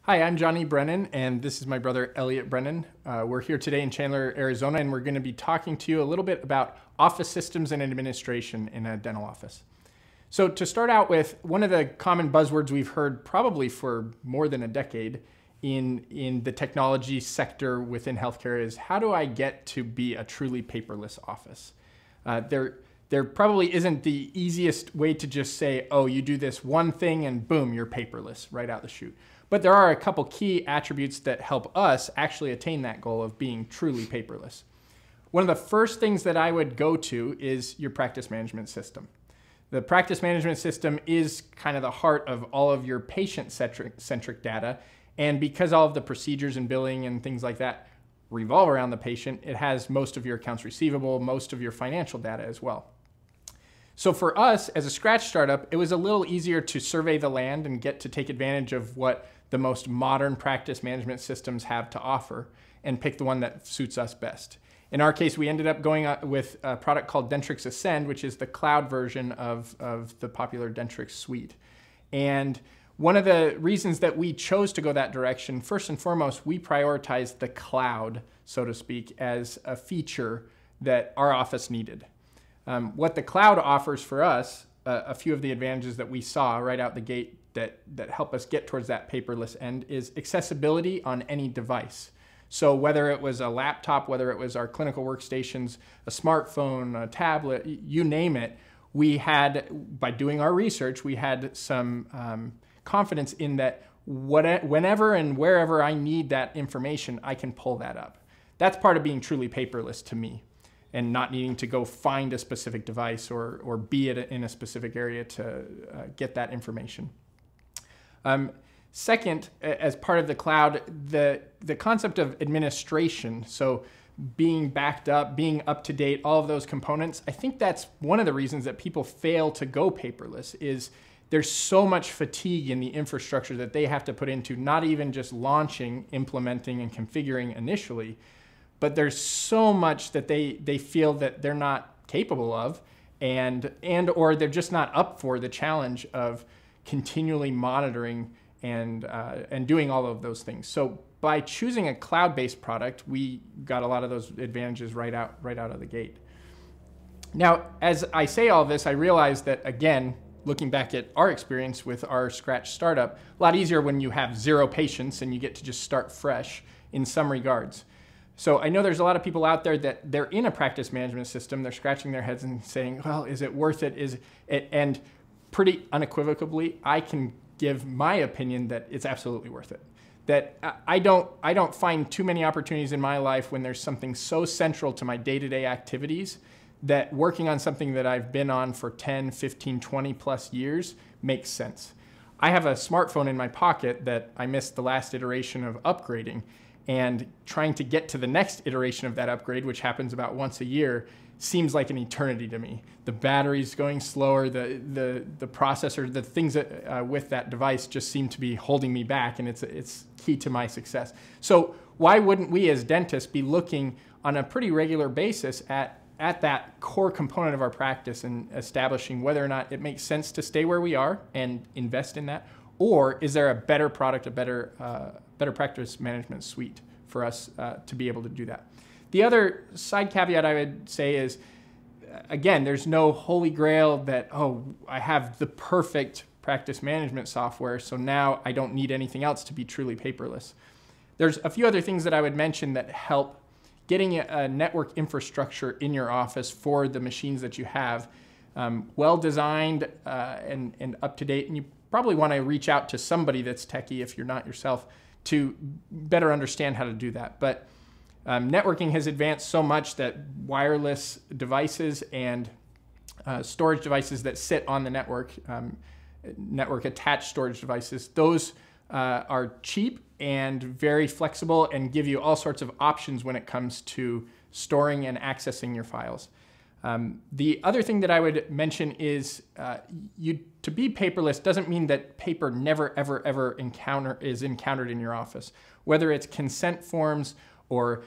Hi, I'm Jonny Brennan, and this is my brother Elliott Brennan. We're here today in Chandler, Arizona, and we're going to be talking to you a little bit about office systems and administration in a dental office. So to start out with, one of the common buzzwords we've heard probably for more than a decade in the technology sector within healthcare is, how do I get to be a truly paperless office? There probably isn't the easiest way to just say, oh, you do this one thing and boom, you're paperless right out the chute. But there are a couple key attributes that help us actually attain that goal of being truly paperless. One of the first things that I would go to is your practice management system. The practice management system is kind of the heart of all of your patient-centric data. And because all of the procedures and billing and things like that revolve around the patient, it has most of your accounts receivable, most of your financial data as well. So for us, as a scratch startup, it was a little easier to survey the land and get to take advantage of what the most modern practice management systems have to offer and pick the one that suits us best. In our case, we ended up going with a product called Dentrix Ascend, which is the cloud version of the popular Dentrix suite. And one of the reasons that we chose to go that direction, first and foremost, we prioritized the cloud, so to speak, as a feature that our office needed. What the cloud offers for us, a few of the advantages that we saw right out the gate that help us get towards that paperless end, is accessibility on any device. So whether it was a laptop, whether it was our clinical workstations, a smartphone, a tablet, you name it, we had, by doing our research, we had some confidence in that whenever and wherever I need that information, I can pull that up. That's part of being truly paperless to me, and not needing to go find a specific device or be in a specific area to get that information. Second, as part of the cloud, the concept of administration, so being backed up, being up to date, all of those components, I think that's one of the reasons that people fail to go paperless, is there's so much fatigue in the infrastructure that they have to put into not even just launching, implementing, and configuring initially, but there's so much that they feel that they're not capable of, and or they're just not up for the challenge of continually monitoring and doing all of those things. So by choosing a cloud-based product, we got a lot of those advantages right out of the gate. Now, as I say all this, I realize that, again, looking back at our experience with our scratch startup, a lot easier when you have 0 patients and you get to just start fresh in some regards. So I know there's a lot of people out there that they're in a practice management system, they're scratching their heads and saying, well, is it worth it? And pretty unequivocally, I can give my opinion that it's absolutely worth it. That I don't find too many opportunities in my life when there's something so central to my day-to-day activities that working on something that I've been on for 10, 15, 20 plus years makes sense. I have a smartphone in my pocket that I missed the last iteration of upgrading, and trying to get to the next iteration of that upgrade, which happens about once a year, seems like an eternity to me. The battery's going slower, the processor, the things that, with that device just seem to be holding me back, and it's key to my success. So why wouldn't we as dentists be looking on a pretty regular basis at that core component of our practice and establishing whether or not it makes sense to stay where we are and invest in that, or is there a better product, a better practice management suite for us to be able to do that? The other side caveat I would say is, again, there's no holy grail that, oh, I have the perfect practice management software, so now I don't need anything else to be truly paperless. There's a few other things that I would mention that help getting a network infrastructure in your office for the machines that you have, well designed and up to date, and you probably want to reach out to somebody that's techie if you're not yourself to better understand how to do that. But networking has advanced so much that wireless devices and storage devices that sit on the network, network attached storage devices, those are cheap and very flexible and give you all sorts of options when it comes to storing and accessing your files. The other thing that I would mention is to be paperless doesn't mean that paper never, ever is encountered in your office. Whether it's consent forms or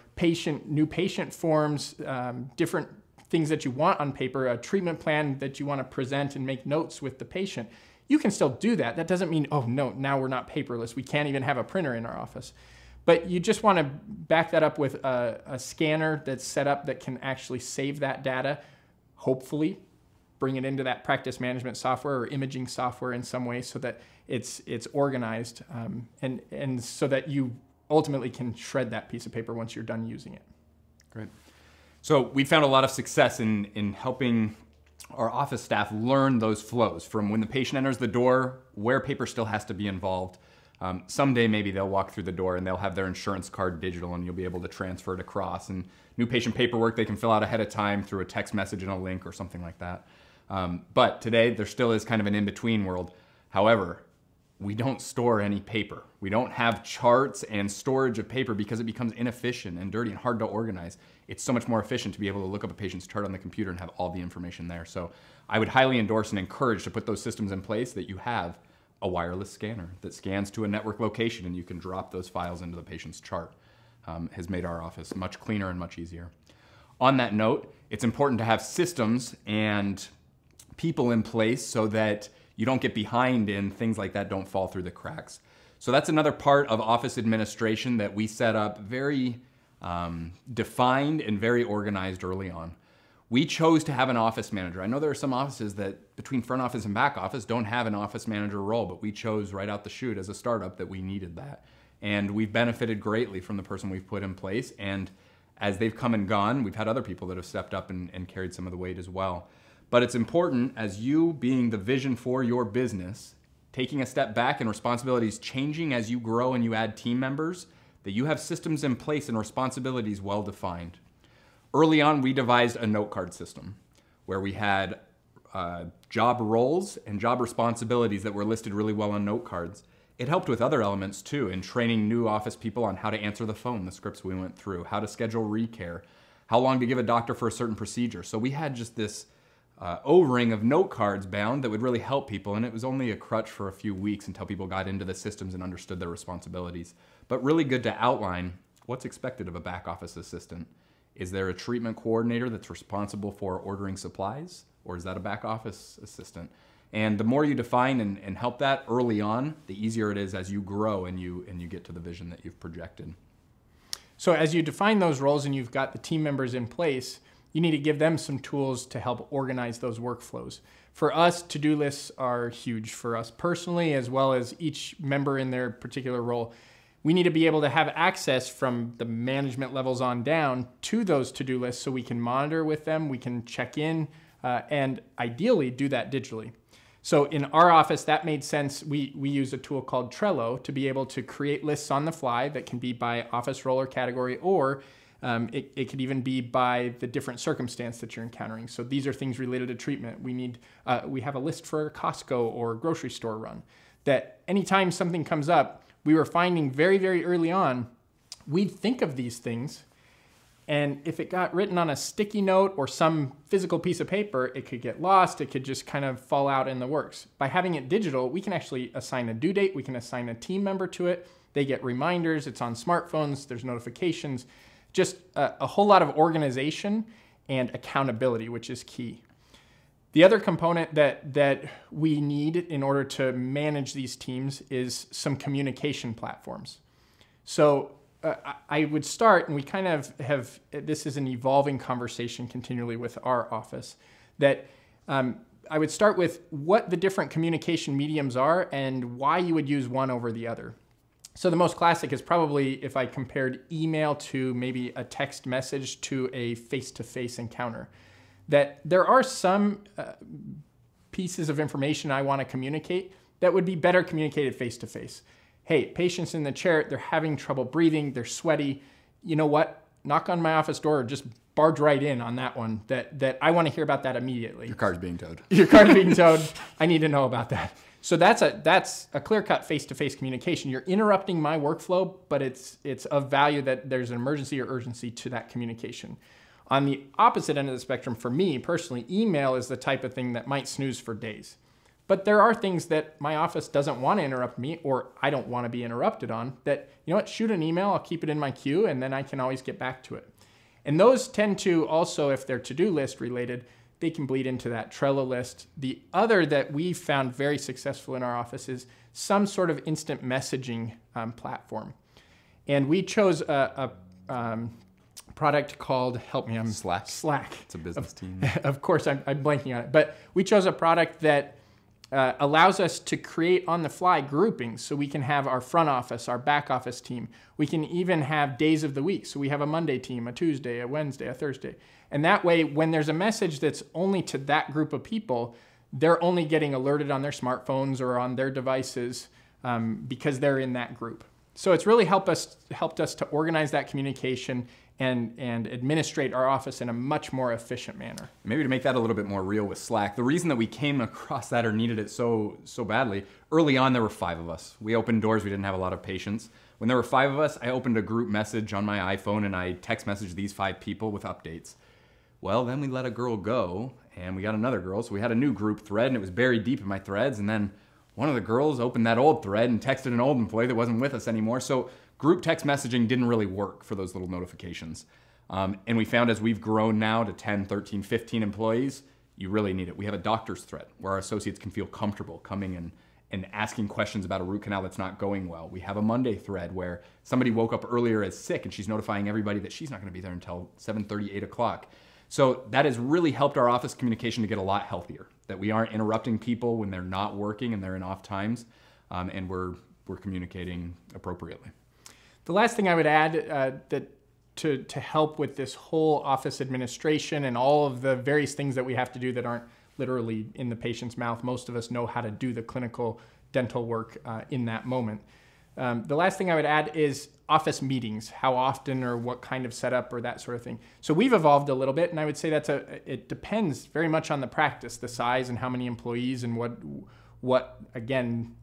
new patient forms, different things that you want on paper, a treatment plan that you want to present and make notes with the patient. You can still do that. That doesn't mean, oh no, now we're not paperless. We can't even have a printer in our office. But you just want to back that up with a scanner that's set up that can actually save that data, hopefully bring it into that practice management software or imaging software in some way so that it's organized and so that you ultimately can shred that piece of paper once you're done using it. Great. So we found a lot of success in helping our office staff learn those flows from when the patient enters the door, where paper still has to be involved. Someday maybe they'll walk through the door and they'll have their insurance card digital and you'll be able to transfer it across. And new patient paperwork they can fill out ahead of time through a text message and a link or something like that. But today there still is kind of an in-between world. However, we don't store any paper. We don't have charts and storage of paper because it becomes inefficient and dirty and hard to organize. It's so much more efficient to be able to look up a patient's chart on the computer and have all the information there. So I would highly endorse and encourage to put those systems in place that you have a wireless scanner that scans to a network location and you can drop those files into the patient's chart. Has made our office much cleaner and much easier. On that note, it's important to have systems and people in place so that you don't get behind and things like that don't fall through the cracks. So that's another part of office administration that we set up very defined and very organized early on. We chose to have an office manager. I know there are some offices that between front office and back office don't have an office manager role, but we chose right out the chute as a startup that we needed that. And we've benefited greatly from the person we've put in place. And as they've come and gone, we've had other people that have stepped up and carried some of the weight as well. But it's important, as you being the vision for your business, taking a step back and responsibilities changing as you grow and you add team members, that you have systems in place and responsibilities well defined. Early on, we devised a note card system where we had job roles and job responsibilities that were listed really well on note cards. It helped with other elements too, in training new office people on how to answer the phone, the scripts we went through, how to schedule recare, how long to give a doctor for a certain procedure. So we had just this O-ring of note cards bound that would really help people, and it was only a crutch for a few weeks until people got into the systems and understood their responsibilities. But really good to outline what's expected of a back office assistant. Is there a treatment coordinator that's responsible for ordering supplies, or is that a back office assistant? And the more you define and help that early on, the easier it is as you grow and you get to the vision that you've projected. So as you define those roles and you've got the team members in place, you need to give them some tools to help organize those workflows. For us, to-do lists are huge for us personally, as well as each member in their particular role. We need to be able to have access from the management levels on down to those to-do lists so we can monitor with them, we can check in, and ideally do that digitally. So in our office, that made sense. We use a tool called Trello to be able to create lists on the fly that can be by office role or category, or it could even be by the different circumstance that you're encountering. So these are things related to treatment. We have a list for a Costco or grocery store run that anytime something comes up, we were finding very, very early on, we'd think of these things, and if it got written on a sticky note or some physical piece of paper, it could get lost, it could just kind of fall out in the works. By having it digital, we can actually assign a due date, we can assign a team member to it, they get reminders, it's on smartphones, there's notifications, just a whole lot of organization and accountability, which is key. The other component that we need in order to manage these teams is some communication platforms. So I would start, and we kind of have, this is an evolving conversation continually with our office, that I would start with what the different communication mediums are and why you would use one over the other. So the most classic is probably if I compared email to maybe a text message to a face-to-face encounter. That there are some pieces of information I want to communicate that would be better communicated face-to-face. Hey, patient's in the chair, they're having trouble breathing, they're sweaty. You know what? Knock on my office door, just barge right in on that one. That I want to hear about that immediately. Your car's being towed. Your car's being towed. I need to know about that. So that's a clear-cut face-to-face communication. You're interrupting my workflow, but it's of value that there's an emergency or urgency to that communication. On the opposite end of the spectrum, for me personally, email is the type of thing that might snooze for days. But there are things that my office doesn't want to interrupt me, or I don't want to be interrupted on, that, you know what, shoot an email, I'll keep it in my queue, and then I can always get back to it. And those tend to also, if they're to-do list related, they can bleed into that Trello list. The other that we found very successful in our office is some sort of instant messaging platform. And we chose a product called, help me, Slack. Slack. It's a business team. Of course, I'm blanking on it. But we chose a product that allows us to create on the fly groupings, so we can have our front office, our back office team. We can even have days of the week. So we have a Monday team, a Tuesday, a Wednesday, a Thursday. And that way, when there's a message that's only to that group of people, they're only getting alerted on their smartphones or on their devices because they're in that group. So it's really helped us to organize that communication and administrate our office in a much more efficient manner. Maybe to make that a little bit more real with Slack, the reason that we came across that or needed it so badly, early on there were 5 of us. We opened doors, we didn't have a lot of patience. When there were 5 of us, I opened a group message on my iPhone and I text messaged these 5 people with updates. Well, then we let a girl go and we got another girl, so we had a new group thread and it was buried deep in my threads, and then one of the girls opened that old thread and texted an old employee that wasn't with us anymore. So group text messaging didn't really work for those little notifications. And we found as we've grown now to 10, 13, 15 employees, you really need it. We have a doctor's thread where our associates can feel comfortable coming and asking questions about a root canal that's not going well. We have a Monday thread where somebody woke up earlier as sick and she's notifying everybody that she's not gonna be there until 7:30, 8 o'clock. So that has really helped our office communication to get a lot healthier, that we aren't interrupting people when they're not working and they're in off times, and we're communicating appropriately. The last thing I would add to help with this whole office administration and all of the various things that we have to do that aren't literally in the patient's mouth, most of us know how to do the clinical dental work in that moment. The last thing I would add is office meetings, how often or what kind of setup or that sort of thing. So we've evolved a little bit, and I would say it depends very much on the practice, the size and how many employees and what again,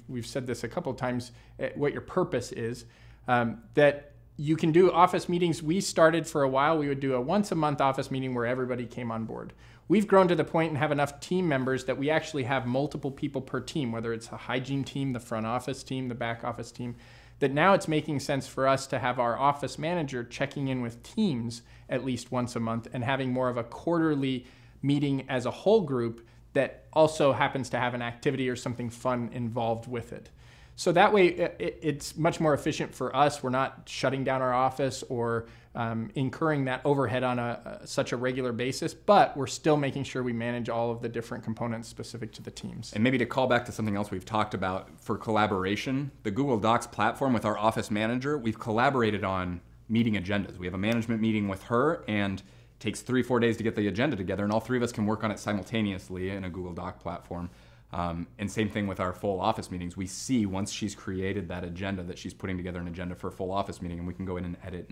we've said this a couple of times, what your purpose is, that you can do office meetings. We started for a while, we would do a once a month office meeting where everybody came on board. We've grown to the point and have enough team members that we actually have multiple people per team, whether it's a hygiene team, the front office team, the back office team, that now it's making sense for us to have our office manager checking in with teams at least once a month and having more of a quarterly meeting as a whole group that also happens to have an activity or something fun involved with it. So that way it's much more efficient for us. We're not shutting down our office or incurring that overhead on such a regular basis, but we're still making sure we manage all of the different components specific to the teams. And maybe to call back to something else we've talked about for collaboration, the Google Docs platform with our office manager, we've collaborated on meeting agendas. We have a management meeting with her and it takes 3 or 4 days to get the agenda together, and all 3 of us can work on it simultaneously in a Google Doc platform. And same thing with our full office meetings. We see once she's created that agenda that she's putting together an agenda for a full office meeting, and we can go in and edit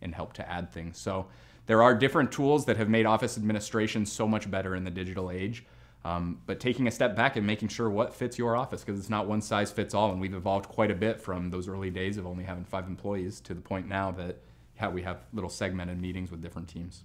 and help to add things. So there are different tools that have made office administration so much better in the digital age. But taking a step back and making sure what fits your office, because it's not one size fits all, and we've evolved quite a bit from those early days of only having 5 employees to the point now that we have little segmented meetings with different teams.